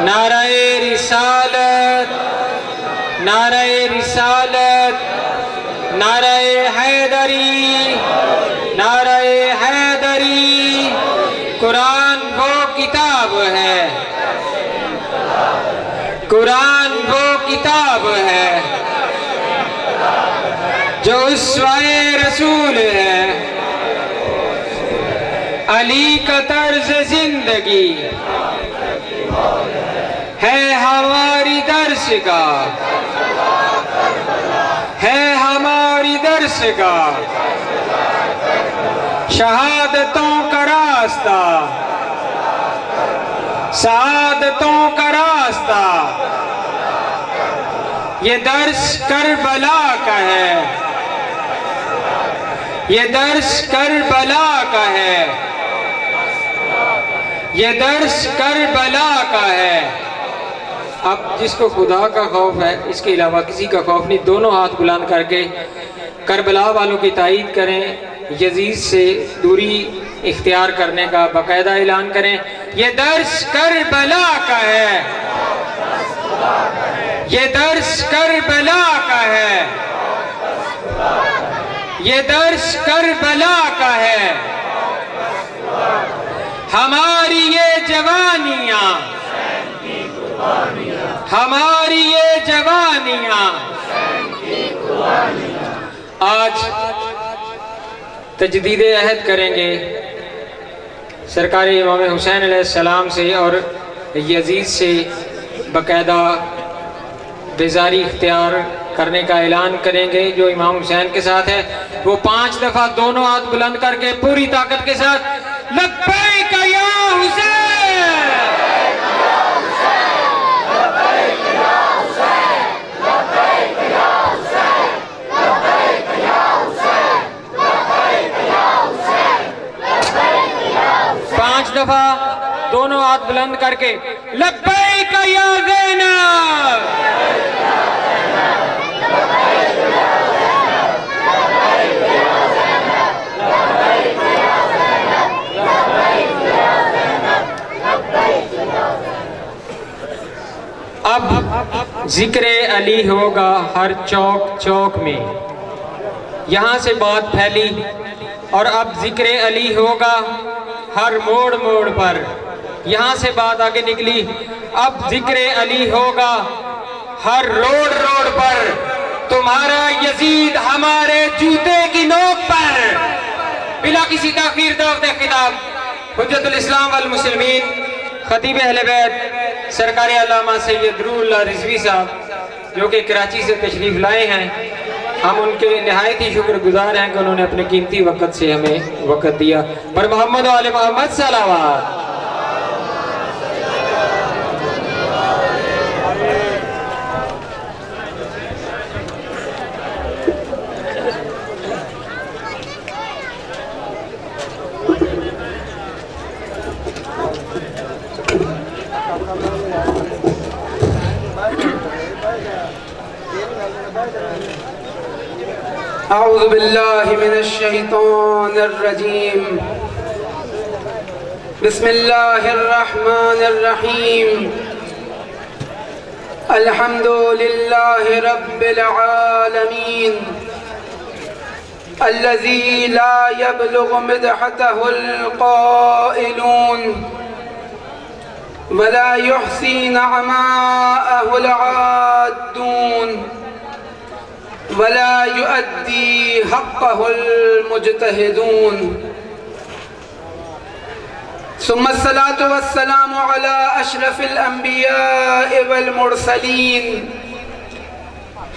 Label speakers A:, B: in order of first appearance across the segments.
A: نعرہ رسالت، نعرہ رسالت، نعرہ حیدری، نعرہ حیدری۔ قرآن وہ کتاب ہے، قرآن وہ کتاب ہے جو اسوہ رسول ہے، علی کا طرز زندگی ہے ہماری درس گاہ، ہے ہماری درس گاہ، شہادتوں کا راستہ، سعادتوں کا راستہ، یہ درس کربلا کا ہے، یہ درس کربلا کا ہے، یہ درس کربلا کا ہے۔ اب جس کو خدا کا خوف ہے، اس کے علاوہ کسی کا خوف نہیں، دونوں ہاتھ بلند کر کے کربلا والوں کی تائید کریں، یزید سے دوری اختیار کرنے کا باقاعدہ اعلان کریں۔ یہ درس کربلا کا ہے، یہ درس کربلا کا ہے، یہ درس کربلا کا ہے۔ ہماری یہ جوانیاں، ہماری یہ جوانیاں آج تجدید عہد کریں گے سرکار امام حسین علیہ السلام سے، اور یزید سے باقاعدہ بیزاری اختیار کرنے کا اعلان کریں گے۔ جو امام حسین کے ساتھ ہے وہ 5 دفعہ دونوں ہاتھ بلند کر کے پوری طاقت کے ساتھ لبیک یا حسین، 5 دفعہ دونوں ہاتھ بلند کر کے لبیک یا زینب۔ اب ذکر علی ہوگا ہر چوک چوک میں، یہاں سے بات پھیلی، اور اب ذکر علی ہوگا ہر موڑ موڑ پر، یہاں سے بات آگے نکلی، اب ذکر علی ہوگا ہر روڈ روڈ پر، تمہارا یزید ہمارے جوتے کی نوک پر۔ بلا کسی تاخیر دعوت خطاب حجت الاسلام والمسلمین خطیب اہل بیت سرکار علامہ سید روح اللہ رضوی صاحب، جو کہ کراچی سے تشریف لائے ہیں، ہم ان کے نہایت ہی شکر گزار ہیں کہ انہوں نے اپنے قیمتی وقت سے ہمیں وقت دیا۔ پر محمد و آل محمد صلوات۔
B: اعوذ باللہ من الشیطان الرجیم، بسم اللہ الرحمن الرحیم، الحمد للہ رب العالمین، الذی لا يبلغ مدحته القائلون ولا يحصي نعماءه العادون ولا يؤدي حقه المجتهدون، ثم الصلاة والسلام على أشرف الأنبياء والمرسلين،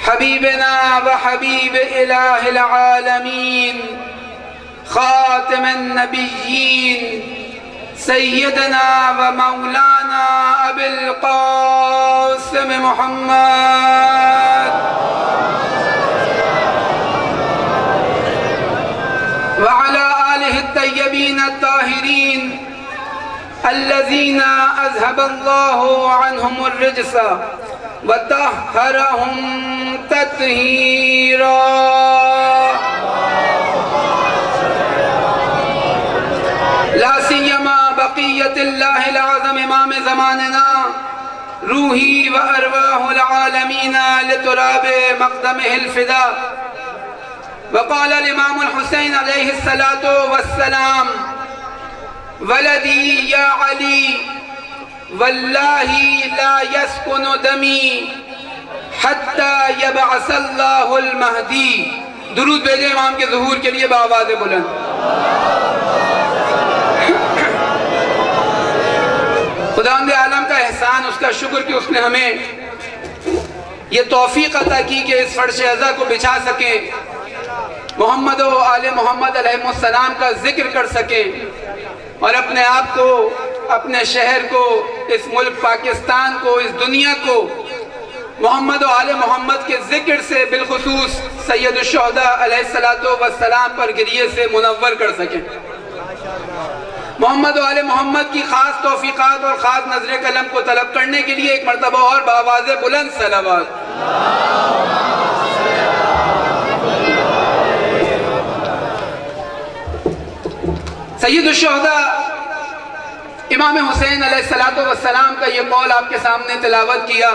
B: حبيبنا وحبيب إله العالمين، خاتم النبيين، سيدنا ومولانا أبي القاسم محمد وعلى آله الطيبين الطاهرين الذين أذهب الله عنهم الرجس وطهرهم تطهيرا۔ لا سيما بقية الله الأعظم إمام زماننا روحي وأرواح العالمين لتراب مقدمه الفداء. وقال الإمام الحسين عليه الصلاة والسلام: ولدي يا علي والله لا يسكن دمي حتى يبعث الله المهدي. درود بھیجیں امام کے ظہور کے لیے بآواز بلند. خداوند عالم کا احسان، اس کا شکر کہ اس نے ہمیں یہ توفیق عطا کی کہ اس فرش ازا کو بچھا سکیں، محمد و آل محمد علیہ السلام کا ذکر کر سکیں، اور اپنے آپ کو، اپنے شہر کو، اس ملک پاکستان کو، اس دنیا کو محمد و آل محمد کے ذکر سے، بالخصوص سید الشہداء علیہ السلام پر گریے سے منور کر سکیں. محمد و آل محمد کی خاص توفیقات اور خاص نظر قلم کو طلب کرنے کے لیے ایک مرتبہ اور بآواز بلند صلوات. سید الشہداء امام حسین علیہ السلام کا یہ قول آپ کے سامنے تلاوت کیا،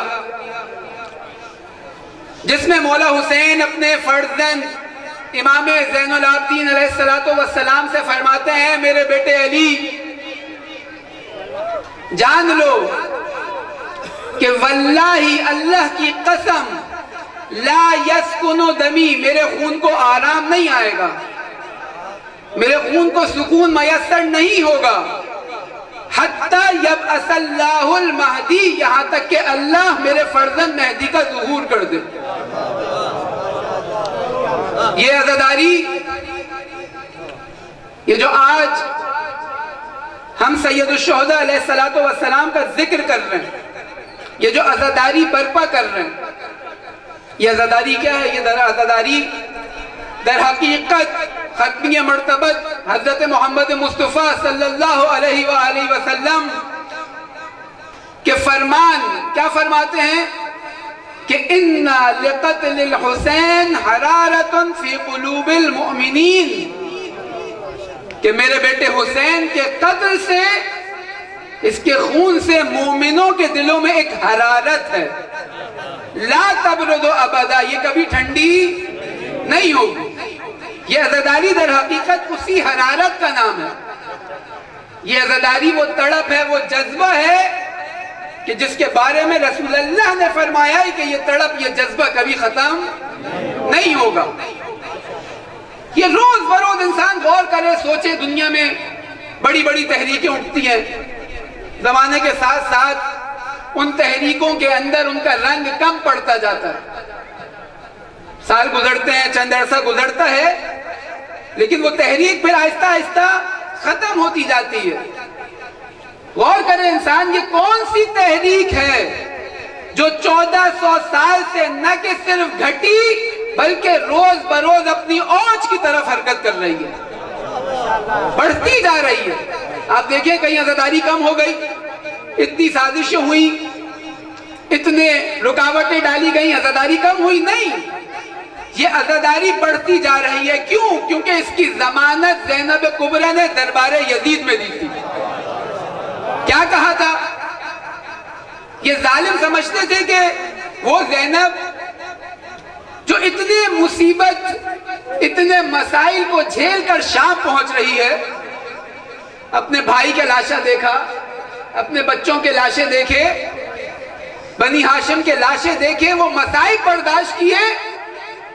B: جس میں مولا حسین اپنے فرزند امام زین العابدین علیہ السلام سے فرماتے ہیں: میرے بیٹے علی، جان لو کہ واللہ اللہ کی قسم لا یسکن دمی، میرے خون کو آرام نہیں آئے گا، میرے خون کو سکون میسر نہیں ہوگا، حتی یبعث اللہ المہدی، یہاں تک کہ اللہ میرے فرزند مہدی کا ظہور کر دے. یہ عزاداری، یہ جو آج ہم سید الشہداء علیہ السلام کا ذکر کر رہے ہیں، یہ جو عزاداری برپا کر رہے ہیں، یہ عزاداری کیا ہے؟ یہ عزاداری در حقیقت ختمی مرتبت حضرت محمد مصطفیٰ صلی اللہ علیہ وآلہ وسلم کے فرمان کیا فرماتے ہیں کہ اِنَّا لِقَتْلِ الْحُسَيْنِ حَرَارَةٌ فِي قُلُوبِ الْمُؤْمِنِينَ، کہ میرے بیٹے حسین کے قتل سے، اس کے خون سے مومنوں کے دلوں میں ایک حرارت ہے. لا تبرد ابدا، یہ کبھی ٹھنڈی نہیں ہوگی. یہ عزاداری در حقیقت اسی حرارت کا نام ہے. یہ عزاداری وہ تڑپ ہے، وہ جذبہ ہے کہ جس کے بارے میں رسول اللہ نے فرمایا ہے کہ یہ تڑپ، یہ جذبہ کبھی ختم نہیں ہوگا. یہ روز بروز انسان غور کرے، سوچے. دنیا میں بڑی بڑی تحریکیں اٹھتی ہیں، زمانے کے ساتھ ساتھ ان تحریکوں کے اندر ان کا رنگ کم پڑتا جاتا ہے. سال گزرتے ہیں، چند عرصہ گزرتا ہے، لیکن وہ تحریک پھر آہستہ آہستہ ختم ہوتی جاتی ہے. غور کرے انسان، یہ کون سی تحریک ہے جو 1400 سال سے نہ کہ صرف گھٹی بلکہ روز بروز اپنی اوج کی طرف حرکت کر رہی ہے، بڑھتی جا رہی ہے. آپ دیکھیں کہیں عزاداری کم ہو گئی، اتنی سازشیں ہوئی، اتنے رکاوٹیں ڈالی گئی، عزاداری کم ہوئی؟ نہیں، یہ عزاداری بڑھتی جا رہی ہے. کیوں؟ کیونکہ اس کی ضمانت زینب کبریٰ نے دربار یزید میں دی تھی. کیا کہا تھا؟ یہ ظالم سمجھتے تھے کہ وہ زینب جو اتنے مصیبت، اتنے مسائل کو جھیل کر شام پہنچ رہی ہے، اپنے بھائی کے لاشیں دیکھا، اپنے بچوں کے لاشیں دیکھے، بنی ہاشم کے لاشیں دیکھے، وہ مسائل برداشت کیے،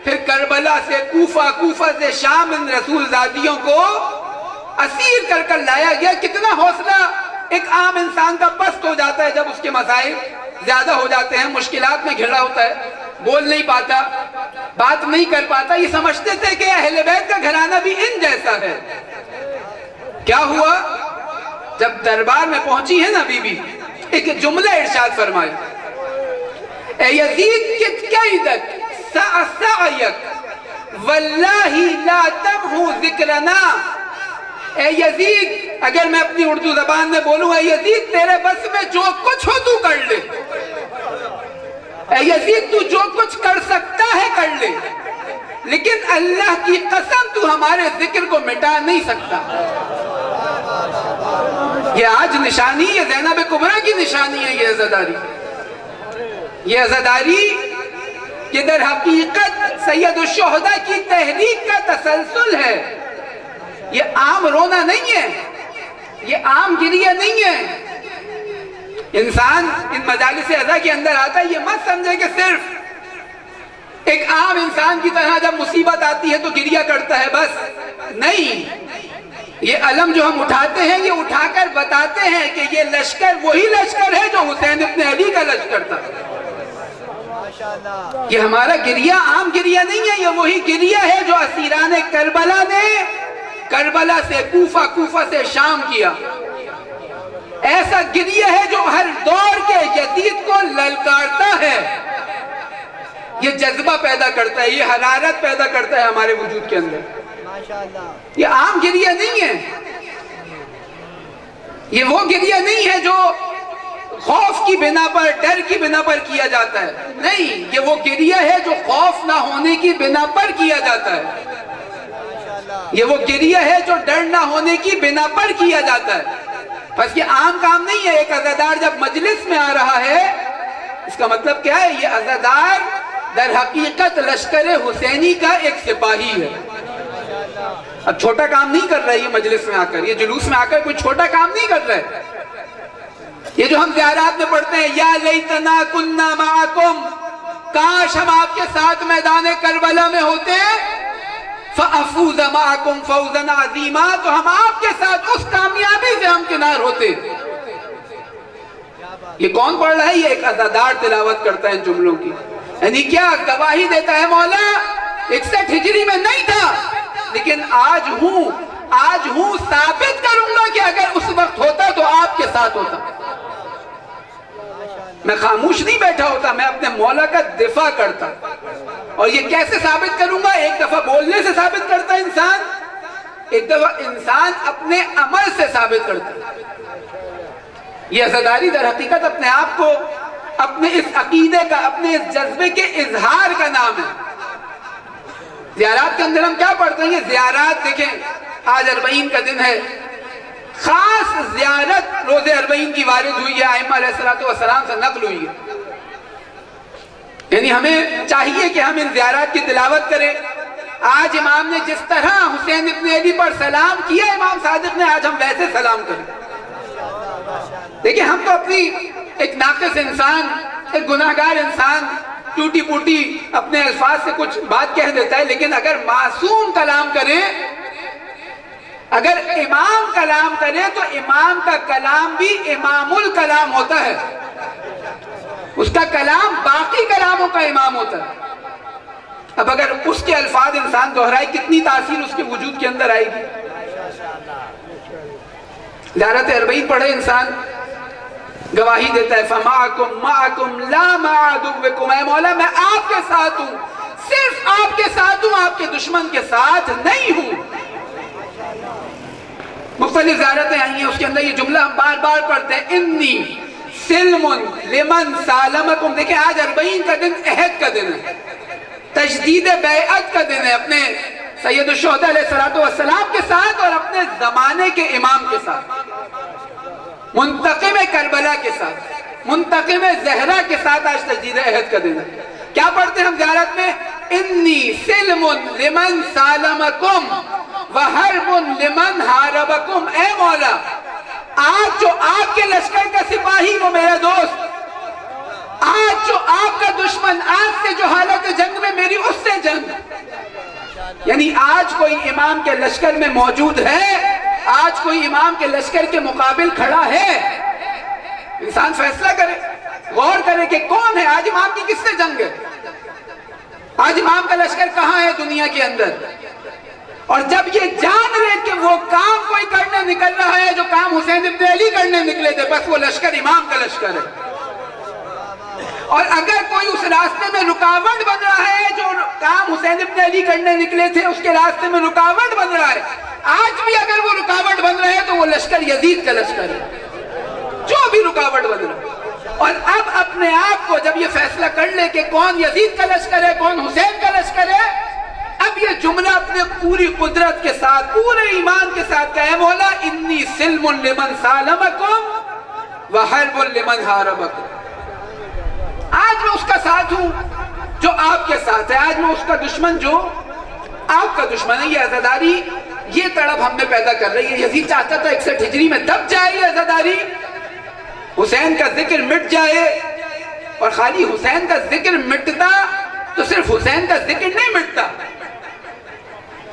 B: پھر کربلا سے کوفہ، کوفہ سے شام ان رسول زادیوں کو اسیر کر کر لایا گیا. کتنا حوصلہ ایک عام انسان کا پست ہو جاتا ہے جب اس کے مسائل زیادہ ہو جاتے ہیں، مشکلات میں گھرا ہوتا ہے، بول نہیں پاتا، بات نہیں کر پاتا. یہ سمجھتے تھے کہ اہل بیت کا گھرانہ بھی ان جیسا ہے. کیا ہوا؟ جب دربار میں پہنچی ہے نا بی بی، ایک جملہ ارشاد فرمایا: اے یزید کت قیدک سعیک واللہ لا تمحو ذکرنا. اے یزید، اگر میں اپنی اردو زبان میں بولوں، اے یزید تیرے بس میں جو کچھ ہو تو کر لے. اے یزید تو جو کچھ کر سکتا ہے کر لے، لیکن اللہ کی قسم تو ہمارے ذکر کو مٹا نہیں سکتا. یہ آج نشانی، یہ زینب کبریٰ کی نشانی ہے، یہ عزاداری. یہ عزاداری یہ در حقیقت سید الشہداء کی تحریک کا تسلسل ہے. یہ عام رونا نہیں ہے, یہ عام گریہ نہیں ہے. انسان ان مجالس عزا کے اندر آتا ہے, یہ مت سمجھے کہ صرف ایک عام انسان کی طرح جب مصیبت آتی ہے تو گریہ کرتا ہے, بس نہیں. یہ علم جو ہم اٹھاتے ہیں یہ اٹھا کر بتاتے ہیں کہ یہ لشکر وہی لشکر ہے جو حسین ابن علی کا لشکر تھا. یہ ہمارا گریہ عام گریہ نہیں ہے, یہ وہی گریہ ہے جو اسیران کربلا نے کربلا سے کوفہ, کوفہ سے شام کیا. ایسا گریہ ہے جو ہر دور کے یزید کو للکارتا ہے, یہ جذبہ پیدا کرتا ہے, یہ حرارت پیدا کرتا ہے ہمارے وجود کے اندر. یہ عام گریہ نہیں ہے, یہ وہ گریہ نہیں ہے جو خوف کی بنا پر, ڈر کی بنا پر کیا جاتا ہے. نہیں, یہ وہ گریہ ہے جو خوف نہ ہونے کی بنا پر کیا جاتا ہے. یہ وہ گریہ ہے جو ڈر نہ ہونے کی بنا پر کیا جاتا ہے. بس یہ عام کام نہیں ہے. ایک عزادار جب مجلس میں آ رہا ہے, اس کا مطلب کیا ہے؟ یہ عزادار در حقیقت لشکر حسینی کا ایک سپاہی ہے. اب چھوٹا کام نہیں کر رہا ہے یہ مجلس میں آ کر, یہ جلوس میں آ کر کوئی چھوٹا کام نہیں کر رہا ہے. یہ جو ہم زیارات میں پڑھتے ہیں, یا لیتنا کننا معکم, کاش ہم آپ کے ساتھ میدان کربلا میں ہوتے, فَأَفُوزَ مَعَكُمْ فَوْزًا عَظِيمًا, تو ہم آپ کے ساتھ اس کامیابی سے ہم کنار ہوتے. یہ کون پڑھ رہا ہے؟ یہ ایک عزادار تلاوت کرتا ہے ان جملوں کی. یعنی کیا گواہی دیتا ہے, مولا 61 ہجری میں نہیں تھا لیکن آج ہوں ثابت کروں گا کہ اگر اس وقت ہوتا تو آپ کے ساتھ ہوتا. میں خاموش نہیں بیٹھا ہوتا, میں اپنے مولا کا دفاع کرتا. اور یہ کیسے ثابت کروں گا؟ ایک دفعہ بولنے سے ثابت کرتا ہے انسان, ایک دفعہ انسان اپنے عمل سے ثابت کرتا ہے. یہ عزاداری در حقیقت اپنے آپ کو اپنے اس عقیدے کا, اپنے اس جذبے کے اظہار کا نام ہے. زیارات کے اندر ہم کیا پڑھتے ہیں؟ یہ زیارات دیکھیں, آج 40 کا دن ہے, خاص زیارت روز 40 کی وارد ہوئی ہے, ائمہ علیہ السلام سے نقل ہوئی ہے. یعنی ہمیں چاہیے کہ ہم ان زیارات کی تلاوت کریں. آج امام نے جس طرح حسین ابن علی پر سلام کیا, امام صادق نے, آج ہم ویسے سلام کریں. دیکھیں, ہم تو اپنی ایک ناقص انسان, ایک گناہگار انسان ٹوٹی پوٹی اپنے الفاظ سے کچھ بات کہہ دیتا ہے, لیکن اگر معصوم کلام کرے, اگر امام کلام کرے تو امام کا کلام بھی امام الکلام ہوتا ہے. اس کا کلام باقی کلاموں کا امام ہوتا ہے. اب اگر اس کے الفاظ انسان دہرائے, کتنی تاثیر اس کے وجود کے اندر آئے گی. زیارت 40 پڑھے انسان, گواہی دیتا ہے, فَمَعَكُمْ مَعَكُمْ لَا مَعَدُوِّكُمْ, اے مولا میں آپ کے ساتھ ہوں, صرف آپ کے ساتھ ہوں, آپ کے دشمن کے ساتھ نہیں ہوں. مختلف زیارتیں آئی ہیں, اس کے اندر یہ جملہ ہم بار بار پڑھتے ہیں, انی سلم لمن سالمکم. دیکھیں, آج 40 کا دن عہد کا دن ہے, تجدید بیعت کا دن ہے, اپنے سید الشہداء علیہ السلام کے ساتھ اور اپنے زمانے کے امام کے ساتھ, منتقم کربلا کے ساتھ, منتقم زہرا کے ساتھ آج تجدید عہد کا دن ہے. کیا پڑھتے ہیں ہم زیارت میں؟ انی سلم لمن سالمکم وحرب لمن حاربکم. اے مولا, آج جو آپ کے لشکر کا سپاہی وہ میرا دوست, آج جو آپ کا دشمن, آج سے جو حالت جنگ میں میری اس سے جنگ. یعنی آج کوئی امام کے لشکر میں موجود ہے, آج کوئی امام کے لشکر کے مقابل کھڑا ہے. انسان فیصلہ کرے, غور کرے کہ کون ہے, آج امام کی کس سے جنگ ہے, آج امام کا لشکر کہاں ہے دنیا کے اندر. اور جب یہ جان لے کہ وہ کام کوئی کرنے نکل رہا ہے جو کام حسین ابن علی کرنے نکلے تھے, بس وہ لشکر امام کا لشکر ہے. اور اگر کوئی اس راستے میں رکاوٹ بن رہا ہے جو کام حسین ابن علی کرنے نکلے تھے, اس کے راستے میں رکاوٹ بن رہا ہے, آج بھی اگر وہ رکاوٹ بن رہا ہے تو وہ لشکر یزید کا لشکر ہے, جو بھی رکاوٹ بن رہا ہے. اور اب اپنے آپ کو جب یہ فیصلہ کر لے کہ کون یزید کا لشکر ہے, کون حسین کا لشکر ہے, اب یہ جملہ اپنے پوری قدرت کے ساتھ, پورے ایمان کے ساتھ کہ اے مولا انی سلم لمن سالمکم وحرب لمن حاربکم. آج میں اس کا ساتھ ہوں جو آپ کے ساتھ ہے، آج میں اس کا دشمن جو آپ کا دشمن ہے۔ یہ عزاداری، یہ تڑپ ہم میں پیدا کر رہی ہے۔ یزید چاہتا تھا 61 ہجری میں دب جائے یہ عزاداری، حسین کا ذکر مٹ جائے، اور خالی حسین کا ذکر مٹتا تو صرف حسین کا ذکر نہیں مٹتا۔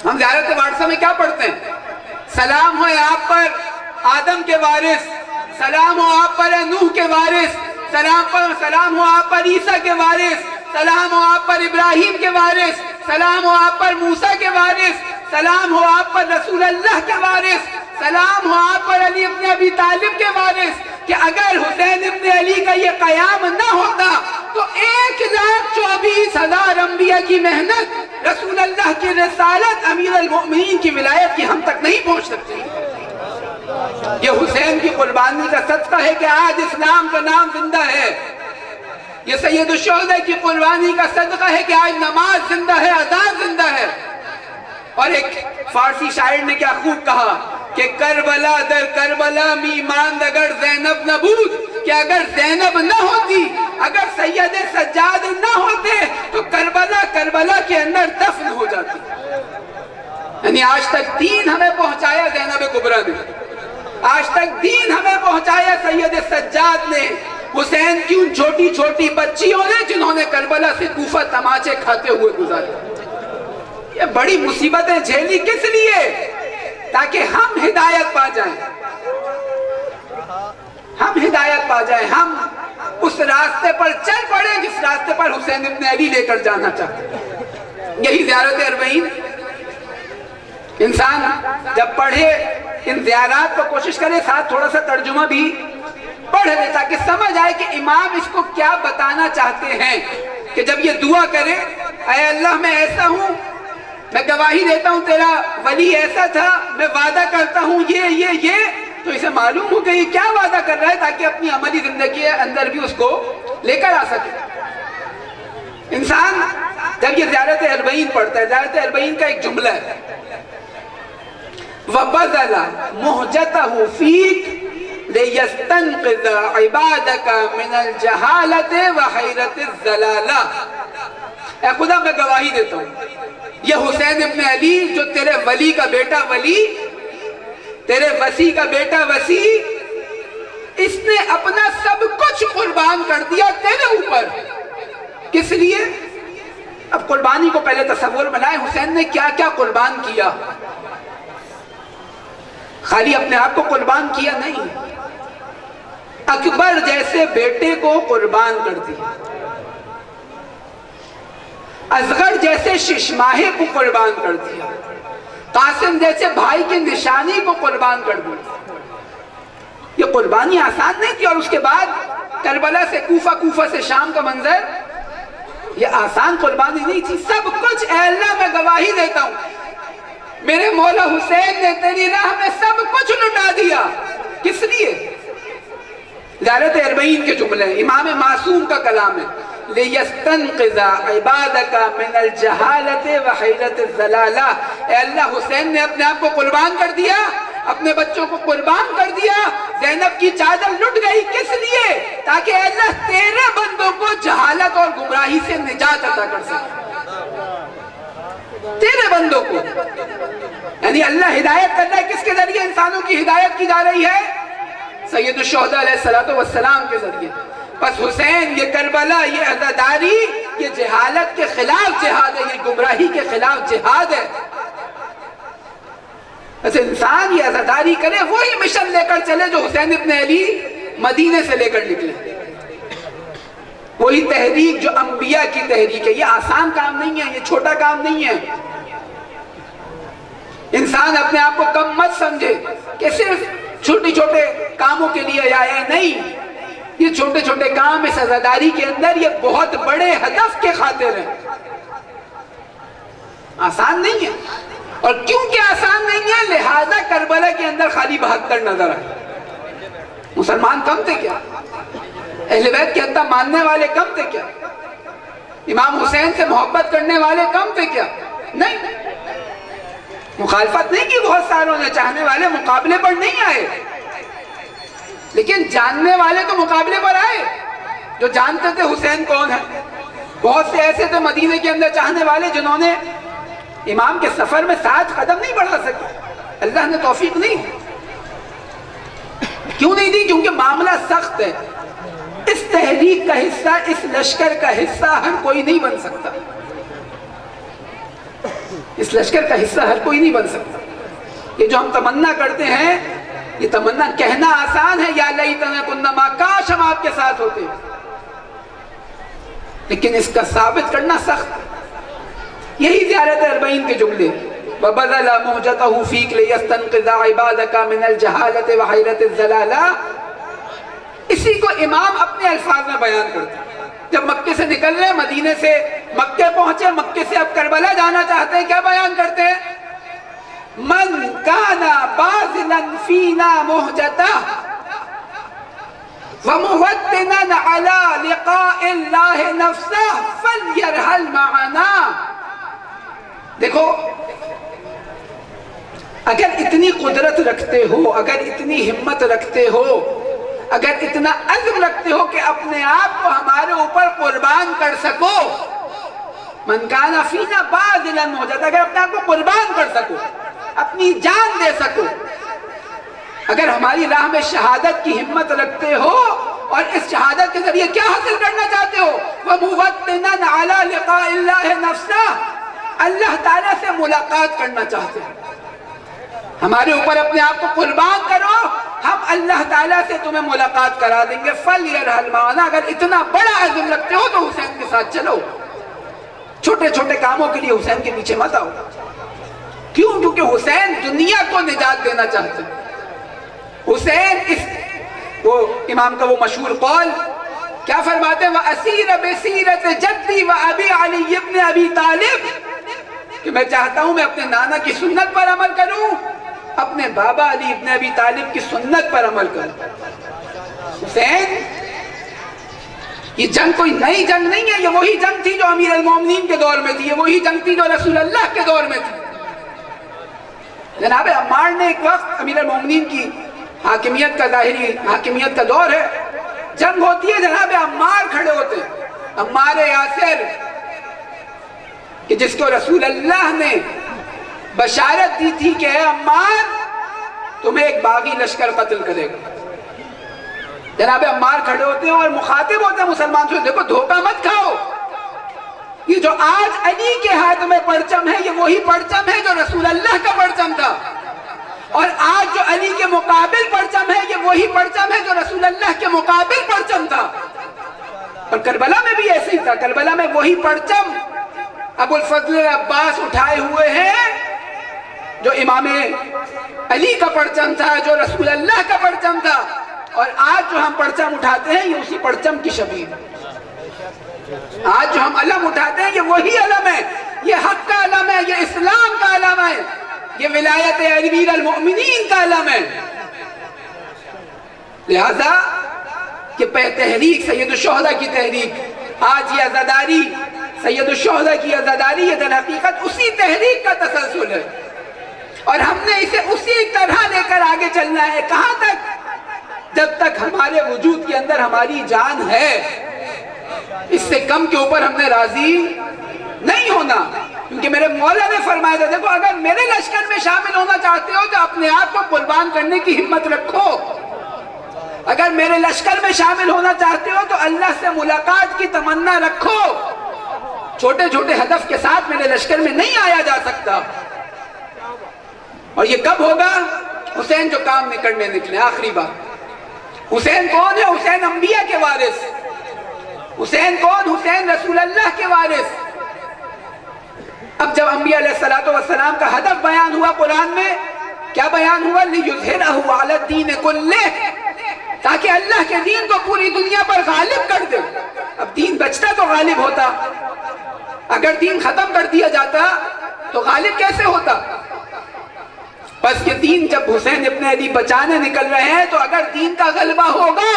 B: ہم زیارت وارثہ میں کیا پڑھتے ہیں؟ سلام ہو آپ پر آدم کے وارث، سلام ہو آپ پر نوح کے وارث، سلام ہو آپ پر عیسیٰ کے وارث، سلام ہو آپ پر ابراہیم کے وارث، سلام ہو آپ پر موسیٰ کے وارث، سلام ہو آپ پر رسول اللہ کے وارث، سلام ہو آپ پر علی ابن ابی طالب کے وارث۔ کہ اگر حسین ابن علی کا یہ قیام نہ ہوتا تو 1,24,000 انبیاء کی محنت، رسول اللہ کی رسالت، امیر المؤمنین کی ولایت کی ہم تک نہیں پہنچ سکتی۔ یہ حسین کی قربانی کا صدقہ ہے کہ آج اسلام کا نام زندہ ہے۔ یہ سید الشہداء کی قربانی کا صدقہ ہے کہ آج نماز زندہ ہے، اذان زندہ ہے۔ اور ایک فارسی شاعر نے کیا خوب کہا کہ کربلا در کربلا می ماند اگر زینب نہ بود، کہ اگر زینب نہ ہوتی، اگر سید سجاد نہ ہوتے تو کربلا کے اندر دفن ہو جاتی۔ یعنی آج تک دین ہمیں پہنچایا زینب کبریٰ نے، آج تک دین ہمیں پہنچایا سید سجاد نے، حسین کی ان چھوٹی چھوٹی بچیوں نے جنہوں نے کربلا سے کوفہ تماچے کھاتے ہوئے گزارے۔ یہ بڑی مصیبتیں جھیلی کس لیے؟ تاکہ ہم ہدایت پا جائیں، ہم ہدایت پا جائیں، ہم اس راستے پر چل پڑیں جس راستے پر حسین ابن علی لے کر جانا چاہتے ہیں۔ یہی زیارت اربعین، انسان جب پڑھے ان زیارات کو کوشش کرے، ساتھ تھوڑا سا ترجمہ بھی پڑھ لے تاکہ سمجھ آئے کہ امام اس کو کیا بتانا چاہتے ہیں۔ کہ جب یہ دعا کرے، اے اللہ میں ایسا ہوں، میں گواہی دیتا ہوں تیرا ولی ایسا تھا، میں وعدہ کرتا ہوں یہ، تو اسے معلوم ہو کہ یہ کیا وعدہ کر رہا ہے تاکہ اپنی عملی زندگی کے اندر بھی اس کو لے کر آ سکے۔ انسان جب یہ زیارت اربعین پڑھتا ہے، زیارت اربعین کا ایک جملہ ہے، وَبَذَلَ مُحْجَتَهُ فِيكَ لِيَسْتَنْقِذَ عِبَادَكَ مِنَ الْجَهَالَةِ وَحَيْرَةِ الزَّلَالَةِ۔ اے خدا میں گواہی دیتا ہوں، یہ حسین ابن علی جو تیرے ولی کا بیٹا ولی، تیرے وسیع کا بیٹا وسیع، اس نے اپنا سب کچھ قربان کر دیا تیرے اوپر۔ کس لیے؟ اب قربانی کو پہلے تصور بنائے، حسین نے کیا کیا قربان کیا۔ خالی اپنے آپ کو قربان کیا نہیں، اکبر جیسے بیٹے کو قربان کر دیا، اصغر جیسے ششماہے کو قربان کر دیا، قاسم جیسے بھائی کی نشانی کو قربان کر دیا۔ یہ قربانی آسان نہیں تھی، اور اس کے بعد کربلا سے کوفہ، کوفہ سے شام کا منظر، یہ آسان قربانی نہیں تھی۔ سب کچھ، اے اللہ میں گواہی دیتا ہوں، میرے مولا حسین نے تیری راہ میں سب کچھ لٹا دیا۔ کس لیے؟ زیارت اربعین کے جملے، امام معصوم کا کلام ہے، لِيَسْتَنْقِذَ عِبَادَكَ مِنَ الْجَهَالَةِ وَحَيْرَةِ الزَّلَالَةِ۔ اے اللہ، حسین نے اپنے آپ کو قربان کر دیا، اپنے بچوں کو قربان کر دیا، زینب کی چادر لٹ گئی۔ کس لیے؟ تاکہ اے اللہ تیرے بندوں کو جہالت اور گمراہی سے نجات عطا کر سکے، تیرے بندوں کو۔ یعنی اللہ ہدایت کر رہا ہے، کس کے ذریعے انسانوں کی ہدایت کی جا رہی ہے؟ سید الشہداء علیہ السلام کے ذریعے۔ بس حسین، یہ کربلا، یہ عزاداری، یہ جہالت کے خلاف جہاد ہے، یہ گمراہی کے خلاف جہاد ہے۔ بس انسان یہ عزاداری کرے، وہی مشن لے کر چلے جو حسین ابن علی مدینے سے لے کر نکلے، وہی تحریک جو انبیاء کی تحریک ہے۔ یہ آسان کام نہیں ہے، یہ چھوٹا کام نہیں ہے۔ انسان اپنے آپ کو کم مت سمجھے کہ صرف چھوٹے چھوٹے کاموں کے لیے آیا ہے، نہیں، یہ چھوٹے چھوٹے کام اس عزاداری کے اندر یہ بہت بڑے ہدف کے خاطر ہیں۔ آسان نہیں ہے، اور کیونکہ آسان نہیں ہے لہذا کربلا کے اندر خالی 72 نظر آئے۔ مسلمان کم تھے کیا؟ اہل بیت کے حتیٰ ماننے والے کم تھے کیا؟ امام حسین سے محبت کرنے والے کم تھے کیا؟ نہیں، مخالفت نہیں کی بہت ساروں نے، چاہنے والے مقابلے پر نہیں آئے، لیکن جاننے والے تو مقابلے پر آئے۔ جو جانتے تھے حسین کون ہے. بہت سے ایسے تھے مدینے کے اندر چاہنے والے جنہوں نے امام کے سفر میں 7 قدم نہیں بڑھا سکے. اللہ نے توفیق نہیں. کیوں نہیں دی؟ کیونکہ معاملہ سخت ہے. اس تحریک کا حصہ، اس لشکر کا حصہ ہر کوئی نہیں بن سکتا. اس لشکر کا حصہ ہر کوئی نہیں بن سکتا. یہ جو ہم تمنا کرتے ہیں، یہ تمنا کہنا آسان ہے، یا لیتنا کنا ما، کاش ہم آپ کے ساتھ ہوتے، لیکن اس کا ثابت کرنا سخت. یہی زیارت 40 کے جملے، وَبَذَلَ مُهْجَتَهُ فِيكَ لِيَسْتَنْقِذَ عِبَادَكَ مِنَ الْجَهَالَةِ وَحَيْرَةِ الزَّلَالَةِ. اسی کو امام اپنے الفاظ میں بیان کرتے ہیں. جب مکے سے نکل رہے، مدینے سے مکے پہنچے، مکے سے اب کربلا جانا چاہتے ہیں، کیا بیان کرتے ہیں؟ مَنْ كَانَ بَاذِلًا فِينَا مُهْجَتَهُ وَمُوَدِّنًا عَلَى لِقَاءِ اللَّهِ نَفْسَهُ فَلْيَرْحَلْ مَعَنَا. دیکھو، اگر اتنی قدرت رکھتے ہو، اگر اتنی ہمت رکھتے ہو، اگر اتنا عزم رکھتے ہو کہ اپنے آپ کو ہمارے اوپر قربان کر سکو، من کان فینا باذلا موجود، اگر اپنے آپ کو قربان کر سکو، اپنی جان دے سکو، اگر ہماری راہ میں شہادت کی ہمت رکھتے ہو، اور اس شہادت کے ذریعے کیا حاصل کرنا چاہتے ہو؟ وَمُوَطِّنًا عَلَى لِقَاءِ اللَّهِ نَفْسَهُ، اللہ تعالیٰ سے ملاقات کرنا چاہتے ہیں. ہمارے اوپر اپنے آپ کو قربان کرو، ہم اللہ تعالیٰ سے تمہیں ملاقات کرا دیں گے. فَلْيَرْحَلْ مَعَنَا. اگر اتنا بڑا عزم رکھتے ہو تو حسین کے ساتھ چلو. چھوٹے چھوٹے کاموں کے لیے حسین کے پیچھے مت آؤ. کیوں؟ کیونکہ حسین دنیا کو نجات دینا چاہتے ہیں. حسین وہ امام کا وہ مشہور قول کیا فرماتے ہیں؟ وَأَسِيرَ بِسِيرَةِ جَدِّي وَأَبِي عَلِيِّ ابْنِ أَبِي طَالِبٍ، کہ میں چاہتا ہوں میں اپنے نانا کی سنت پر عمل کروں، اپنے بابا علی ابن ابی طالب کی سنت پر عمل کروں. حسین، یہ جنگ کوئی نئی جنگ نہیں ہے، یہ وہی جنگ تھی جو امیر المومنین کے دور میں تھی، یہ وہی جنگ تھی جو رسول اللہ کے دور میں تھی. جناب عمار نے ایک وقت، امیر المومنین کی حاکمیت کا ظاہری حاکمیت کا دور ہے، جنگ ہوتی ہے، جناب عمار کھڑے ہوتے ہیں، عمار یاسر، کہ جس کو رسول اللہ نے بشارت دی تھی کہ اے عمار، تمہیں ایک باغی لشکر قتل کرے گا. جناب عمار کھڑے ہوتے ہیں اور مخاطب ہوتے ہیں مسلمان سے، دیکھو دھوکہ مت کھاؤ، یہ جو آج علی کے ہاتھ میں پرچم ہے، یہ وہی پرچم ہے جو رسول اللہ کا پرچم تھا، اور آج جو علی کے مقابل پرچم ہے، یہ وہی پرچم ہے جو رسول اللہ کے مقابل پرچم تھا. اور کربلا میں بھی ایسے ہی تھا. کربلا میں وہی پرچم ابو الفضل عباس اٹھائے ہوئے ہیں جو امام علی کا پرچم تھا، جو رسول اللہ کا پرچم تھا. اور آج جو ہم پرچم اٹھاتے ہیں، یہ اسی پرچم کی شبیہ ہے. آج جو ہم علم اٹھاتے ہیں، یہ وہی علم ہے، یہ حق کا علم ہے، یہ اسلام کا علم ہے، یہ ولایت امیر المؤمنین کا علم ہے. لہذا کہ تحریک سید الشہداء کی تحریک، آج یہ عزاداری، سید الشہداء کی عزاداری، یہ در حقیقت اسی تحریک کا تسلسل ہے، اور ہم نے اسے اسی طرح لے کر آگے چلنا ہے. کہاں تک؟ جب تک ہمارے وجود کے اندر ہماری جان ہے. اس سے کم کے اوپر ہم نے راضی نہیں ہونا، کیونکہ میرے مولا نے فرمایا تھا، دیکھو اگر میرے لشکر میں شامل ہونا چاہتے ہو تو اپنے آپ کو قربان کرنے کی ہمت رکھو. اگر میرے لشکر میں شامل ہونا چاہتے ہو تو اللہ سے ملاقات کی تمنا رکھو. چھوٹے چھوٹے ہدف کے ساتھ میرے لشکر میں نہیں آیا جا سکتا. اور یہ کب ہوگا؟ حسین جو کام کرنے نکلے. آخری بات، حسین کون ہے؟ حسین انبیاء کے وارث. حسین کون؟ حسین رسول اللہ کے وارث. اب جب انبیاء علیہ السلام کا ہدف بیان ہوا قرآن میں، کیا بیان ہوا؟ لِيُظْهِرَهُ عَلَى الدِّينِ كُلِّهِ، تاکہ اللہ کے دین کو پوری دنیا پر غالب کر دے. اب دین بچتا تو غالب ہوتا، اگر دین ختم کر دیا جاتا تو غالب کیسے ہوتا؟ بس یہ دین جب حسین ابن علی بچانے نکل رہے ہیں تو اگر دین کا غلبہ ہوگا،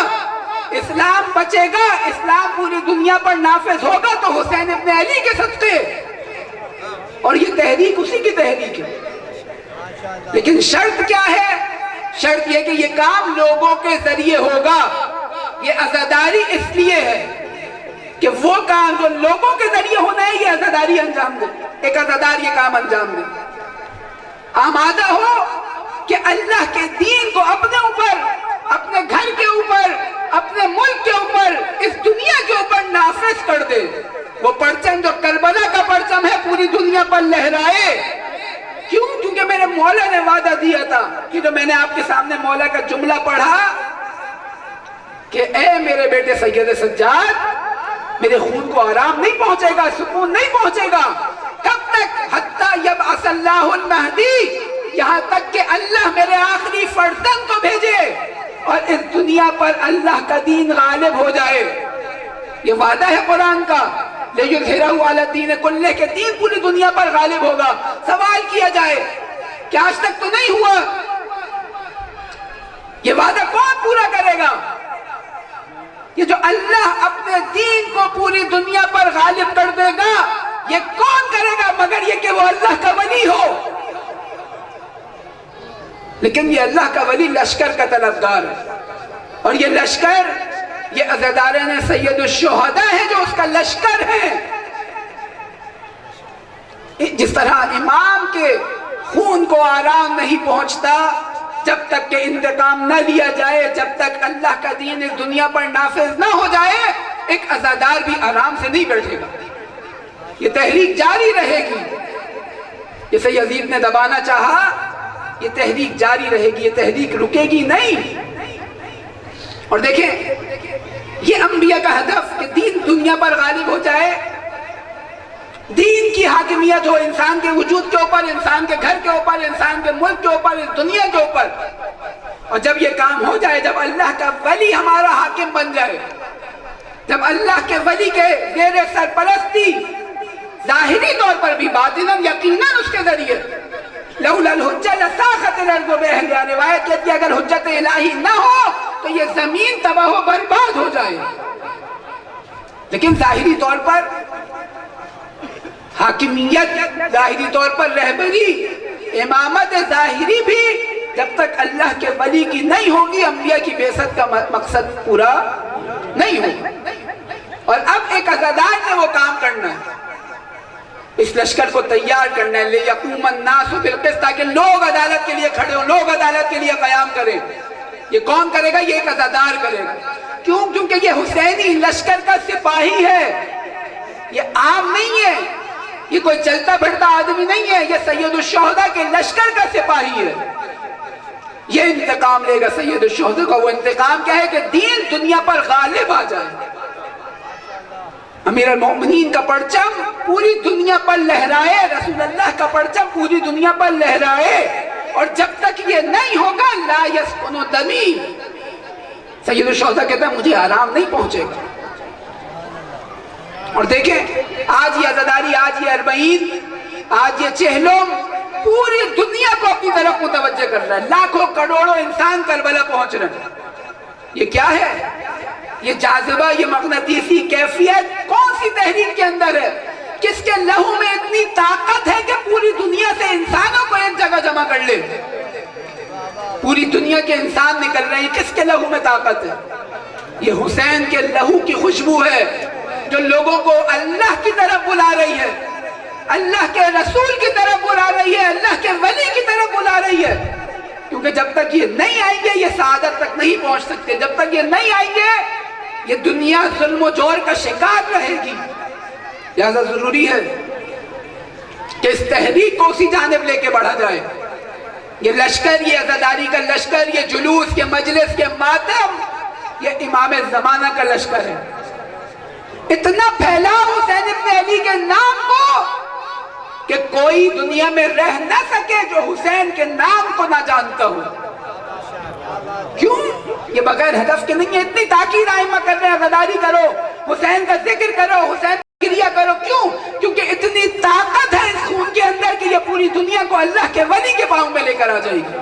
B: اسلام بچے گا، اسلام پوری دنیا پر نافذ ہوگا تو حسین ابن علی کے صدقے. اور یہ تحریک اسی کی تحریک ہے. لیکن شرط کیا ہے؟ شرط یہ کہ یہ کام لوگوں کے ذریعے ہوگا. یہ عزاداری اس لیے ہے کہ وہ کام جو لوگوں کے ذریعے ہونا ہے یہ عزاداری انجام دے. ایک عزادار یہ کام انجام دے, آمادہ ہو کہ اللہ کے دین کو اپنے اوپر, اپنے گھر کے اوپر, اپنے ملک کے اوپر, اس دنیا کے اوپر نافذ کر دے. وہ پرچم جو کربلا کا پرچم ہے پوری دنیا پر لہرائے. کیوں؟ کیونکہ میرے مولا نے وعدہ دیا تھا کہ جو میں نے آپ کے سامنے مولا کا جملہ پڑھا کہ اے میرے بیٹے سید سجاد, میرے خون کو آرام نہیں پہنچے گا, سکون نہیں پہنچے گا. کب تک؟ حتی یبعث اللہ المہدی, یہاں تک کہ اللہ میرے آخری فرزند کو بھیجے اور اس دنیا پر اللہ کا دین غالب ہو جائے. یہ وعدہ ہے قرآن کا, لِيُظْهِرَهُ عَلَى الدِّينِ كُلِّهِ, کہ دین پوری دنیا پر غالب ہوگا. سوال کیا جائے کہ آج تک تو نہیں ہوا, یہ وعدہ کون پورا کرے گا؟ یہ جو اللہ اپنے دین کو پوری دنیا پر غالب کر دے گا یہ کون کرے گا مگر یہ کہ وہ اللہ کا ولی ہو. لیکن یہ اللہ کا ولی لشکر کا طلبگار ہے, اور یہ لشکر یہ عزادارین سید الشہداء ہے جو اس کا لشکر ہے. جس طرح امام کے خون کو آرام نہیں پہنچتا جب تک کہ انتقام نہ لیا جائے, جب تک اللہ کا دین اس دنیا پر نافذ نہ ہو جائے, ایک عزادار بھی آرام سے نہیں بیٹھے گا. یہ تحریک جاری رہے گی. جسے یزید نے دبانا چاہا, یہ تحریک جاری رہے گی, یہ تحریک رکے گی نہیں. اور دیکھیں یہ انبیاء کا ہدف کہ دین دنیا پر غالب ہو جائے, دین کی حاکمیت ہو انسان کے وجود کے اوپر, انسان کے گھر کے اوپر, انسان کے ملک کے اوپر, اس دنیا کے اوپر. اور جب یہ کام ہو جائے, جب اللہ کا ولی ہمارا حاکم بن جائے, جب اللہ کے ولی کے زیر سرپرستی ظاہری طور پر بھی باطناً یقیناً اس کے ذریعے لولا الحجہ لساخت الارض بأہلہا, روایت کہتی ہے اگر حجت الہی نہ ہو تو یہ زمین تباہ و برباد ہو جائے. لیکن ظاہری طور پر حاکمیت, ظاہری طور پر رہبری, امامت ظاہری بھی جب تک اللہ کے ولی کی نہیں ہوگی انبیاء کی بعثت کا مقصد پورا نہیں ہوگا. اور اب ایک عزادار نے وہ کام کرنا ہے, اس لشکر کو تیار کرنا ہے, لِيَقُومَ النَّاسُ بِالْقِسْطِ, تاکہ لوگ عدالت کے لیے کھڑے ہوں, لوگ عدالت کے لیے قیام کریں. یہ کون کرے گا؟ یہ ایک عزادار کرے گا. کیوں؟ کیونکہ یہ حسینی لشکر کا سپاہی ہے, یہ عام نہیں ہے, یہ کوئی چلتا پھرتا آدمی نہیں ہے, یہ سید الشہداء کے لشکر کا سپاہی ہے. یہ انتقام لے گا سید الشہداء کا. وہ انتقام کیا ہے کہ دین دنیا پر غالب آ جائے, امیر المؤمنین کا پرچم پوری دنیا پر لہرائے, رسول اللہ کا پرچم پوری دنیا پر لہرائے. اور جب تک یہ نہیں ہوگا لا یسکن دمی, سید الشہداء کہتا ہے مجھے آرام نہیں پہنچے گا. اور دیکھیں آج یہ عزاداری, آج یہ اربعین, آج یہ چہلم پوری دنیا کو اپنی طرف متوجہ کر رہا ہے. لاکھوں کروڑوں انسان کربلا پہنچ رہے ہیں. یہ کیا ہے؟ یہ جاذبہ, یہ مغناطیسی کیفیت کون سی تحریک کے اندر ہے؟ کس کے لہو میں اتنی طاقت ہے کہ پوری دنیا سے انسانوں کو ایک جگہ جمع کر لے؟ پوری دنیا کے انسان نکل رہے ہیں, کس کے لہو میں طاقت ہے؟ یہ حسین کے لہو کی خوشبو ہے جو لوگوں کو اللہ کی طرف بلا رہی ہے, اللہ کے رسول کی طرف بلا رہی ہے, اللہ کے ولی کی طرف بلا رہی ہے. کیونکہ جب تک یہ نہیں آئیں گے یہ سعادت تک نہیں پہنچ سکتے. جب تک یہ نہیں آئیں گے یہ دنیا ظلم و جور کا شکار رہے گی. لہذا ضروری ہے کہ اس تحریک کو اسی جانب لے کے بڑھا جائے. یہ لشکر, یہ عزاداری کا لشکر, یہ جلوس, یہ مجلس, یہ ماتم, یہ امام زمانہ کا لشکر ہے. اتنا پھیلا حسین ابن علی کے نام کو کہ کوئی دنیا میں رہ نہ سکے جو حسین کے نام کو نہ جانتا ہو. کیوں؟ یہ بغیر ہدف کے نہیں ہے. اتنی تاکید ائمہ کر رہے ہیں عزاداری کرو, حسین کا ذکر کرو, حسین کا گریہ کرو. کیوں؟ کیونکہ اتنی طاقت ہے اس خون کے اندر کہ یہ پوری دنیا کو اللہ کے ولی کے پاؤں میں لے کر آ جائے گی.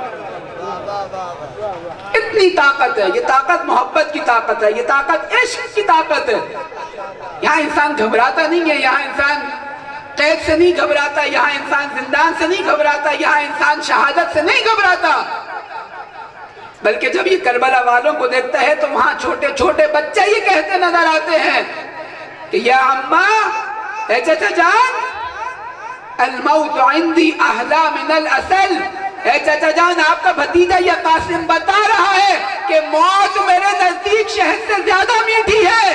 B: اتنی طاقت ہے. یہ طاقت محبت کی طاقت ہے, یہ طاقت عشق کی طاقت ہے. یہاں انسان گھبراتا نہیں ہے, یہاں انسان قید سے نہیں گھبراتا, یہاں انسان زندان سے نہیں گھبراتا, یہاں انسان شہادت سے نہیں گھبراتا. بلکہ جب یہ کربلا والوں کو دیکھتا ہے تو وہاں چھوٹے چھوٹے بچے یہ کہتے نظر آتے ہیں کہ یا اماں، اے چچا جان، الموت عندی احلی من العسل، اے چچا جان آپ کا بھتیجا یہ قاسم بتا رہا ہے کہ موت میرے نزدیک شہد سے زیادہ میٹھی ہے۔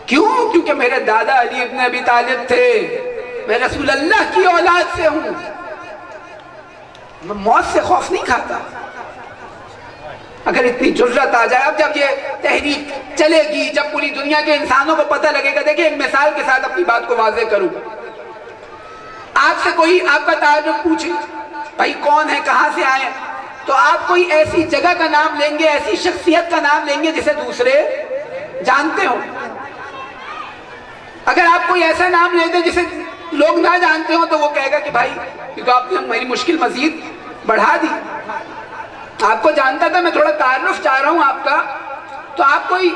B: کیوں؟ کیونکہ میرے دادا علی ابن ابی طالب تھے، میں رسول اللہ کی اولاد سے ہوں، میں موت سے خوف نہیں کھاتا۔ اگر اتنی جرت آ جائے، اب جب یہ تحریک چلے گی، جب پوری دنیا کے انسانوں کو پتہ لگے گا، دیکھیں ایک مثال کے ساتھ اپنی بات کو واضح کروں، آپ سے کوئی آپ کا تعارف پوچھے، بھائی کون ہے، کہاں سے آئے، تو آپ کوئی ایسی جگہ کا نام لیں گے، ایسی شخصیت کا نام لیں گے جسے دوسرے جانتے ہوں۔ اگر آپ کوئی ایسا نام لے دیں جسے لوگ نہ جانتے ہوں تو وہ کہے گا کہ بھائی یہ تو آپ نے میری مشکل مزید بڑھا دی، آپ کو جانتا تھا، میں تھوڑا تعارف چاہ رہا ہوں آپ کا، تو آپ کوئی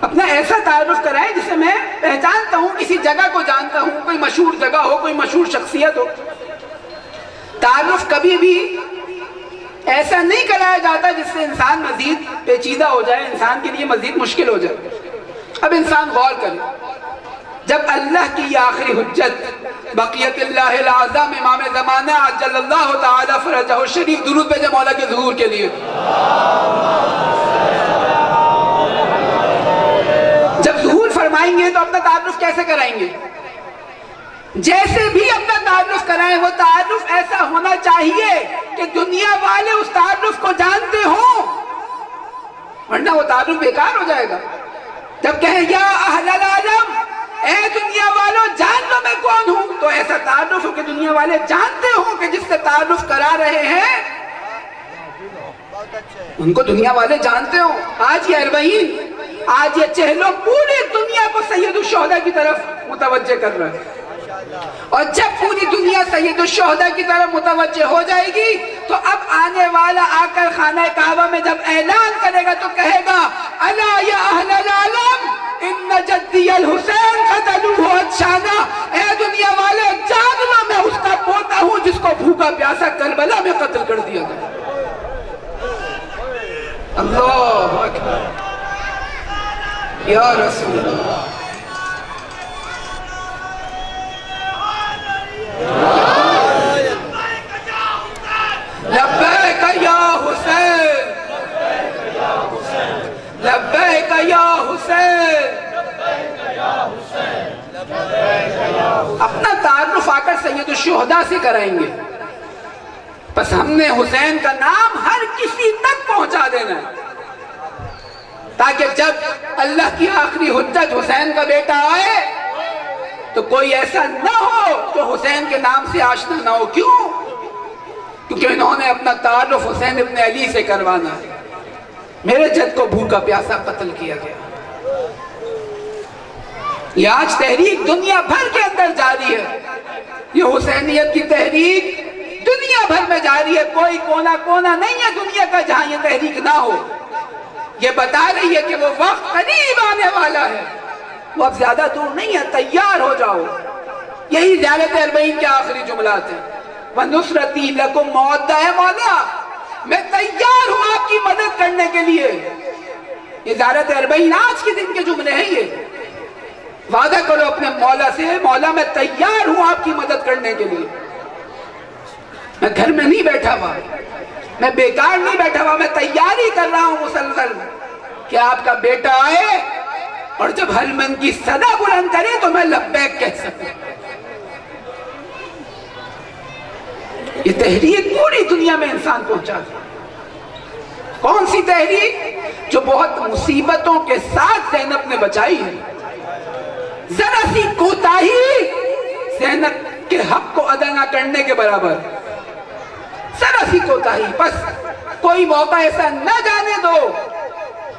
B: اپنا ایسا تعارف کرائیں جسے میں پہچانتا ہوں، کسی جگہ کو جانتا ہوں، کوئی مشہور جگہ ہو، کوئی مشہور شخصیت ہو۔ تعارف کبھی بھی ایسا نہیں کرایا جاتا جس سے انسان مزید پیچیدہ ہو جائے، انسان کے لیے مزید مشکل ہو جائے۔ اب انسان غور کرے، جب اللہ کی یہ آخری حجت بقیت اللہ العظم امام زمانہ عجل اللہ تعالی فرجہ الشریف، درود بھیجے مولا کے ظہور کے لیے، جب ظہور فرمائیں گے تو اپنا تعارف کیسے کرائیں گے؟ جیسے بھی اپنا تعارف کرائیں، وہ تعارف ایسا ہونا چاہیے کہ دنیا والے اس تعارف کو جانتے ہوں، ورنہ وہ تعارف بیکار ہو جائے گا۔ جب کہیں یا اہل العالم، اے دنیا والوں جان لو میں کون ہوں، تو ایسا تعارف ہو کہ دنیا والے جانتے ہوں کہ جس سے تعارف کرا رہے ہیں ان کو دنیا والے جانتے ہوں۔ آج یہ اربعین، آج یہ چہلوں پوری دنیا کو سید الشہداء کی طرف متوجہ کر رہا ہے، اور جب پوری دنیا سید الشہداء کی طرف متوجہ ہو جائے گی تو اب آنے والا آ کر خانہ کعبہ میں جب اعلان کرے گا تو کہے گا الا یا اہل العالم ان جدی الحسین قتلوہ عطشانا، اے دنیا والے جان لو میں اس کا پوتا ہوں جس کو بھوکا پیاسا کربلا میں قتل کر دیا گیا۔ اللہ اکبر یا رسول اللہ، لبیک یا حسین، لبیک یا حسین۔ اپنا تعارف آ کر سید الشہداء سے کرائیں گے، بس ہم نے حسین کا نام ہر کسی تک پہنچا دینا ہے، تاکہ جب اللہ کی آخری حجت حسین کا بیٹا آئے تو کوئی ایسا نہ ہو جو حسین کے نام سے آشنا نہ ہو۔ کیوں؟ کیونکہ انہوں نے اپنا تعارف حسین ابن علی سے کروانا ہے۔ میرے جد کو بھوکا پیاسا قتل کیا گیا۔ یہ آج تحریک دنیا بھر کے اندر جاری ہے، یہ حسینیت کی تحریک دنیا بھر میں جاری ہے، کوئی کونا کونا نہیں ہے دنیا کا جہاں یہ تحریک نہ ہو۔ یہ بتا رہی ہے کہ وہ وقت قریب آنے والا ہے، وہ اب زیادہ دور نہیں ہے، تیار ہو جاؤ۔ یہی زیارت اربعین کے آخری جملات ہیں، وَنُصْرَتِي لَكُمْ مَوَدَّ، اے مولا میں تیار ہوں آپ کی مدد کرنے کے لیے۔ یہ زیارت اربعین آج کے دن کے جملے ہیں، یہ وعدہ کرو اپنے مولا سے، مولا میں تیار ہوں آپ کی مدد کرنے کے لیے۔ میں گھر میں نہیں بیٹھا ہوا، میں بیکار نہیں بیٹھا ہوا، میں تیاری کر رہا ہوں مسلسل کہ آپ کا بیٹا آئے اور جب حل من کی صدا بلند کرے تو میں لبیک کہہ سکوں۔ یہ تحریک پوری دنیا میں انسان پہنچا دیا۔ کون سی تحریک؟ جو بہت مصیبتوں کے ساتھ زینب نے بچائی ہے۔ ذرا سی کوتاہی زینب کے حق کو ادا نہ کرنے کے برابر، ذرا سی کوتاہی، بس کوئی موقع ایسا نہ جانے دو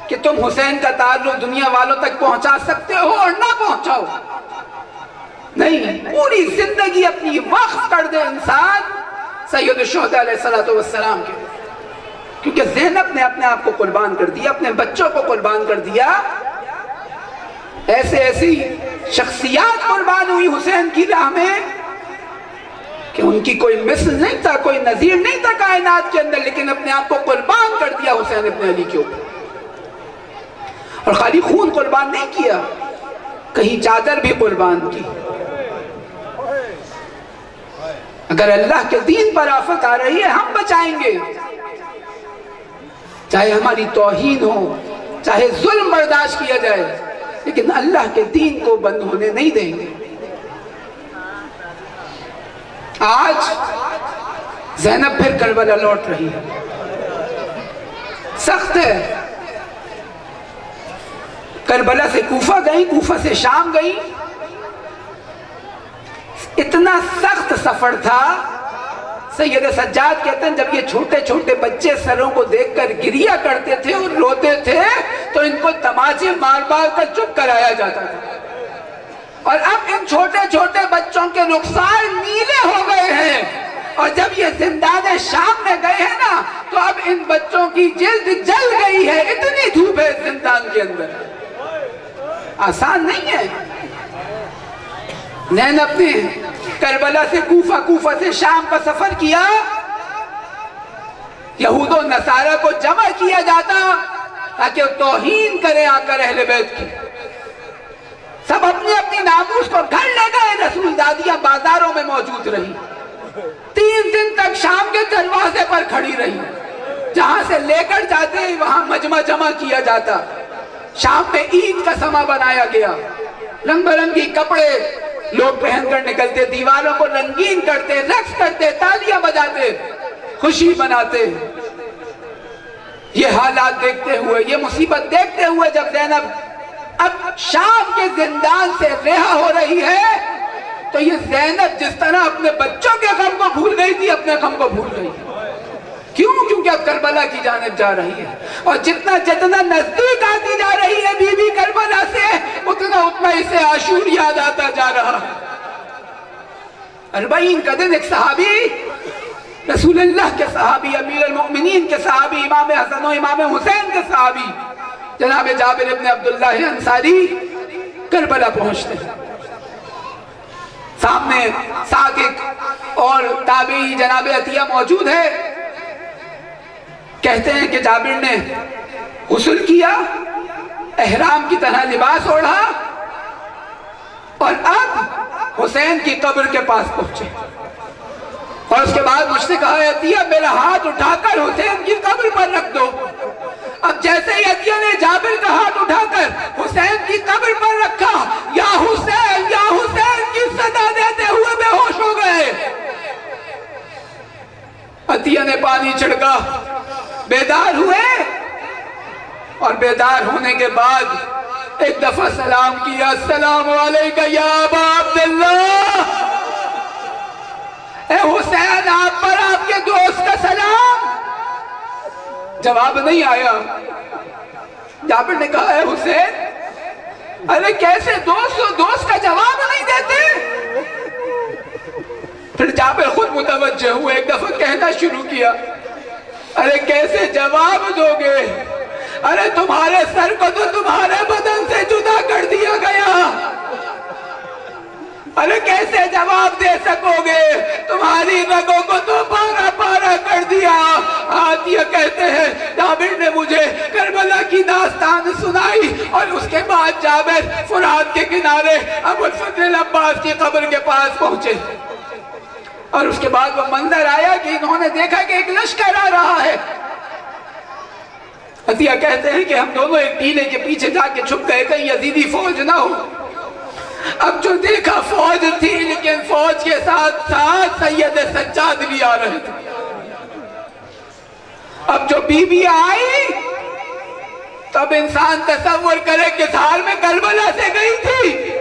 B: کہ تم حسین کا تعلق دنیا والوں تک پہنچا سکتے ہو اور نہ پہنچاؤ۔ نہیں، پوری زندگی اپنی وقف کر دے انسان سید الشہداء علیہ السلام کے، کیونکہ زینب نے اپنے آپ کو قربان کر دیا، اپنے بچوں کو قربان کر دیا۔ ایسے ایسی شخصیات قربان ہوئی حسین کی راہ میں کہ ان کی کوئی مثل نہیں تھا, کوئی نظیر نہیں تھا کائنات کے اندر, لیکن اپنے آپ کو قربان کر دیا حسین ابن علی کے اوپر. اور خالی خون قربان نہیں کیا, کہیں چادر بھی قربان کی. اگر اللہ کے دین پر آفت آ رہی ہے ہم بچائیں گے, چاہے ہماری توہین ہو, چاہے ظلم برداشت کیا جائے, لیکن اللہ کے دین کو بند ہونے نہیں دیں گے. آج زینب پھر کربلا لوٹ رہی ہے, سخت ہے. کربلا سے کوفہ گئی, کوفہ سے شام گئی. اتنا سخت سفر تھا, سید سجاد کہتے ہیں جب یہ چھوٹے چھوٹے بچے سروں کو دیکھ کر گریہ کرتے تھے اور روتے تھے تو ان کو تماچے مار مار کر چپ کرایا جاتا تھا. اور اب ان چھوٹے چھوٹے بچوں کے رخسار نیلے ہو گئے ہیں, اور جب یہ زندان شام میں گئے ہیں نا تو اب ان بچوں کی جلد جل گئی ہے, اتنی دھوپ ہے زندان کے اندر. آسان نہیں ہے. زینب نے کربلا سے کوفہ, کوفہ سے شام کا سفر کیا. یہود و نصارہ کو جمع کیا جاتا تاکہ وہ توہین کریں آ کر اہل بیت کی. سب اپنی اپنی ناموس کو گھر لے گئے, رسول دادیاں بازاروں میں موجود رہی. 3 دن تک شام کے دروازے پر کھڑی رہی, جہاں سے لے کر جاتے وہاں مجمع جمع کیا جاتا. شام میں عید کا سما بنایا گیا, رنگ برنگی کپڑے لوگ پہن کر نکلتے, دیواروں کو رنگین کرتے, رقص کرتے, تالیاں بجاتے, خوشی مناتے. یہ حالات دیکھتے ہوئے, یہ مصیبت دیکھتے ہوئے جب زینب اب شام کے زندان سے رہا ہو رہی ہے تو یہ زینب جس طرح اپنے بچوں کے غم کو بھول گئی تھی, اپنے غم کو بھول گئی. کیوں؟ کیونکہ اب کربلا کی جانب جا رہی ہے, اور جتنا جتنا نزدیک آتی جا رہی ہے بی بی کربلا سے, اتنا اتنا اسے عاشور یاد آتا جا رہا. 40 کا دن ایک صحابی, رسول اللہ کے صحابی, امیر المؤمنین کے صحابی, امام حسن و امام حسین کے صحابی جناب جابر ابن عبداللہ انصاری کربلا پہنچتے ہیں. سامنے ساتھ ایک اور تابعی جناب عطیہ موجود ہے. کہتے ہیں کہ جابر نے غسل کیا, احرام کی طرح لباس اوڑھا, اور اب حسین کی قبر کے پاس پہنچے, اور اس کے بعد مجھ سے کہا عطیہ میرا ہاتھ اٹھا کر حسین کی قبر پر رکھ دو. اب جیسے ہی عطیہ نے جابر کا ہاتھ اٹھا کر حسین کی قبر پر رکھا, یا حسین کی صدا دیتے ہوئے بے ہوش ہو گئے. عطیہ نے پانی چھڑکا, بیدار ہوئے, اور بیدار ہونے کے بعد ایک دفعہ سلام کیا, السلام علیکہ یا ابا عبداللہ. اے حسین آپ پر آپ کے دوست کا سلام. جواب نہیں آیا. جابر نے کہا اے حسین, ارے کیسے دوست کا جواب نہیں دیتے؟ پھر جابر خود متوجہ ہوئے, ایک دفعہ کہنا شروع کیا, ارے کیسے جواب دو گے؟ ارے تمہارے سر کو تو تمہارے بدن سے جدا کر دیا گیا, ارے کیسے جواب دے سکو گے؟ تمہاری رگوں کو تو پارا پارا کر دیا. عطیہ کہتے ہیں جابر نے مجھے کربلا کی داستان سنائی, اور اس کے بعد جابر فرات کے کنارے ابو الفضل عباس کی قبر کے پاس پہنچے, اور اس کے بعد وہ منظر آیا کہ انہوں نے دیکھا کہ ایک لشکر آ رہا ہے. عطیہ کہتے ہیں کہ ہم دونوں ایک ٹیلے کے پیچھے جا کے چھپ گئے کہیں یزیدی فوج نہ ہو. اب جو دیکھا فوج تھی, لیکن فوج کے ساتھ ساتھ سید سجاد بھی آ رہے تھے. اب جو بی بی آئی تب انسان تصور کرے کس حال میں کربلا سے گئی تھی.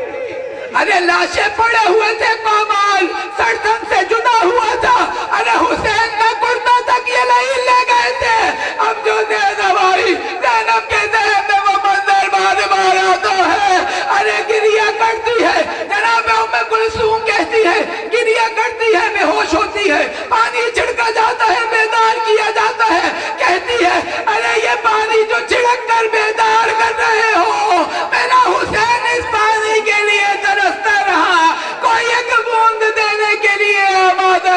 B: ارے لاشیں پڑے ہوئے تھے پامال, سردن سے جدا ہوا تھا, ارے حسین کا کرتا تک یہ نہیں لے گئے تھے. اب جو زینب آئی, زینب کے ذہن میں وہ منظر بار بار آتا ہے, ارے گریہ کرتی ہے, جناب ام کلثوم کہتی ہے گریہ کرتی ہے, بے ہوش ہوتی ہے, پانی چھڑکا جاتا ہے, بیدار کیا جاتا ہے, کہتی ہے ارے یہ پانی جو چھڑک کر بیدار کر رہے ہو, میرا حسین اس پانی کے لیے ترستا رہا, کوئی ایک بوند دینے کے لیے آمادہ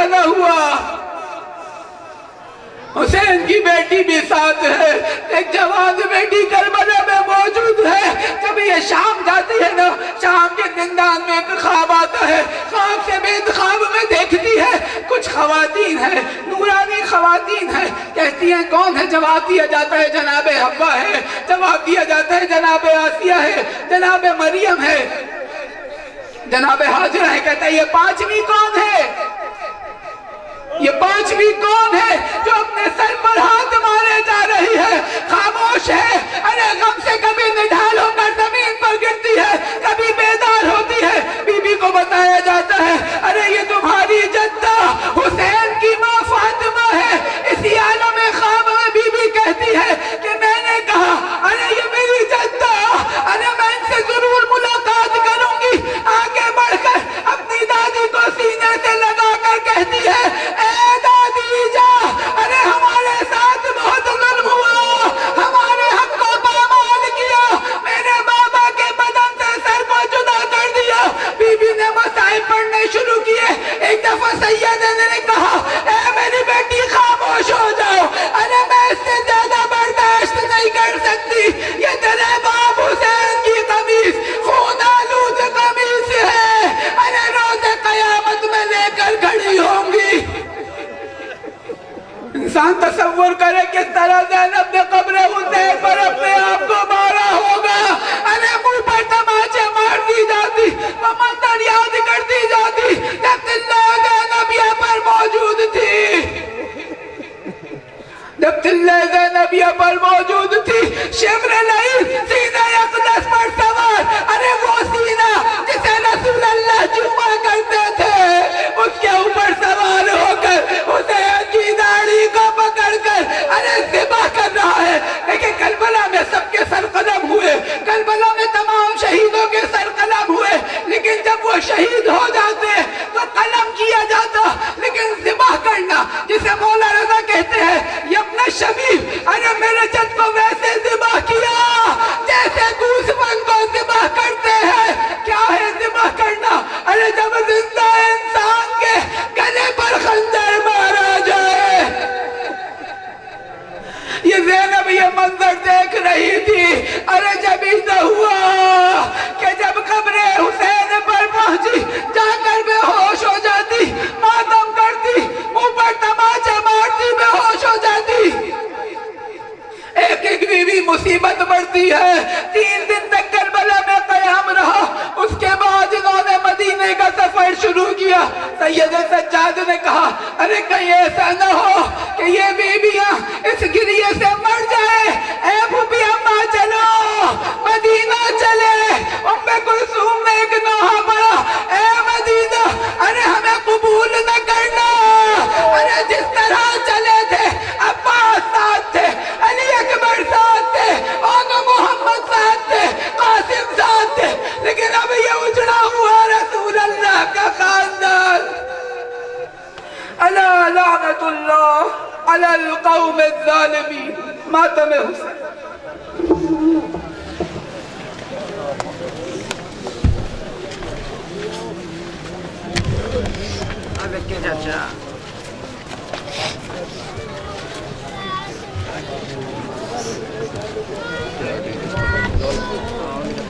B: جاتا ہے. خواب سے بے خواب میں دیکھتی ہے کچھ خواتین ہیں, نورانی خواتین ہیں. کہتی ہیں کون ہے؟ جواب دیا جاتا ہے جناب حوا ہے, جواب دیا جاتا ہے جناب آسیہ ہے, جناب مریم ہے, جناب حاجرہ ہے. کہتا ہے یہ پانچویں کون ہے؟ یہ پانچویں کون ہے جو اپنے سر پر ہاتھ مارے جا رہی ہے؟ خاموش ہے. ارے غم سے کبھی نڈھال ہو کر زمین پر گرتی ہے, کبھی بیدار ہوتی ہے. بی بی کو بتایا جاتا ہے ارے یہ تمہاری جدہ حسین کی ماں فاطمہ ہے. اسی عالم خواب میں بی بی کہتی ہے کہ میں نے کہا ارے یہ میری جدہ, ارے میں ان سے ضرور ملاقات کروں گی. آگے بڑھ کر اپنی دادی کو سینے سے لگا کر کہتی ہے اے دادی جا, ارے ہمارے ساتھ بہت ظلم ہوا, ہمارے حق کو پامال کیا, میرے بابا کے بدن سے سر کو جدا کر دیا. بی بی نے مصائب پڑھنے شروع کیے. ایک دفعہ سیدہ نے کہا اے میری بیٹی خاموش ہو جاؤ, ارے میں اس سے زیادہ برداشت نہیں کر سکتی. یہ تیرے باپ حسین کی قمیص خون آلود قمیص ہے, ارے روز قیامت میں لے کر کھڑی ہوں گی. انسان تصور کرے کس طرح زینب نے قبر حسین پر اپنے آپ کو مارا ہوگا. ارے منہ پر تماچے مار دی جاتی, وہ منظر یاد کرتی جاتی جب تلہ زینب یہ پر موجود تھی, جب تلہ زینب یہ پر موجود تھی. شمر لئی سینہ اقدس پر سوار, ارے وہ سینہ جسے رسول اللہ چوما کرتے تھے, اس کے اوپر سوار ہو کر حسین کی داڑھی کو پکڑ کر ارے ذبح کر رہا ہے. لیکن کربلا میں سب کے سر قلم ہوئے, کربلا میں تمام شہیدوں کے سر قلم ہوئے, لیکن جب وہ شہید ہو جاتے تو قلم کیا جاتا, لیکن ذبح کرنا جسے مولا رضا کہتے ہیں یبن شبیب, ارے میرے جد کو ویسے ذبح کیا جیسے گوسفند کو ذبح کرتے ہیں. کیا ہے ذبح کرنا؟ ارے جب زندہ انسان کے گلے پر خنجر مارا جائے. یہ زینب یہ منظر دیکھ رہی تھی. ارے جب ایسا ہوا کہ جب قبر حسین پر پہنچی, جا کر بے ہوش ہو جاتی, ماتم کرتی, منہ پر تماچے مارتی, بے ہوش ہو جاتی. ایک ایک بیوی مصیبت بڑھتی ہے. 3 دن تک کربلا میں قیام رہا. اس کے بعد انہوں نے مدینے کا سفر شروع کیا. سید سجاد نے کہا ارے کہیں ایسا نہ ہو کہ یہ بیویاں اس گریے سے مر جائے. اے پھوپھی اماں چلو مدینہ چلے. ام کلثوم نے ایک نوحہ پڑھا اے مدینہ, ارے ہمیں قبول نہ کرنا. ارے جس طرح چلے تھے عباس ساتھ تھے, علی اکبر ساتھ تھے, اور محمد ساتھ تھے, قاسم ساتھ تھے, لیکن اب یہ اجڑا ہوا رسول اللہ کا خاندان. الا لعنت اللہ علی القوم الظالمین. ماتم حسین. اب ایک چاچا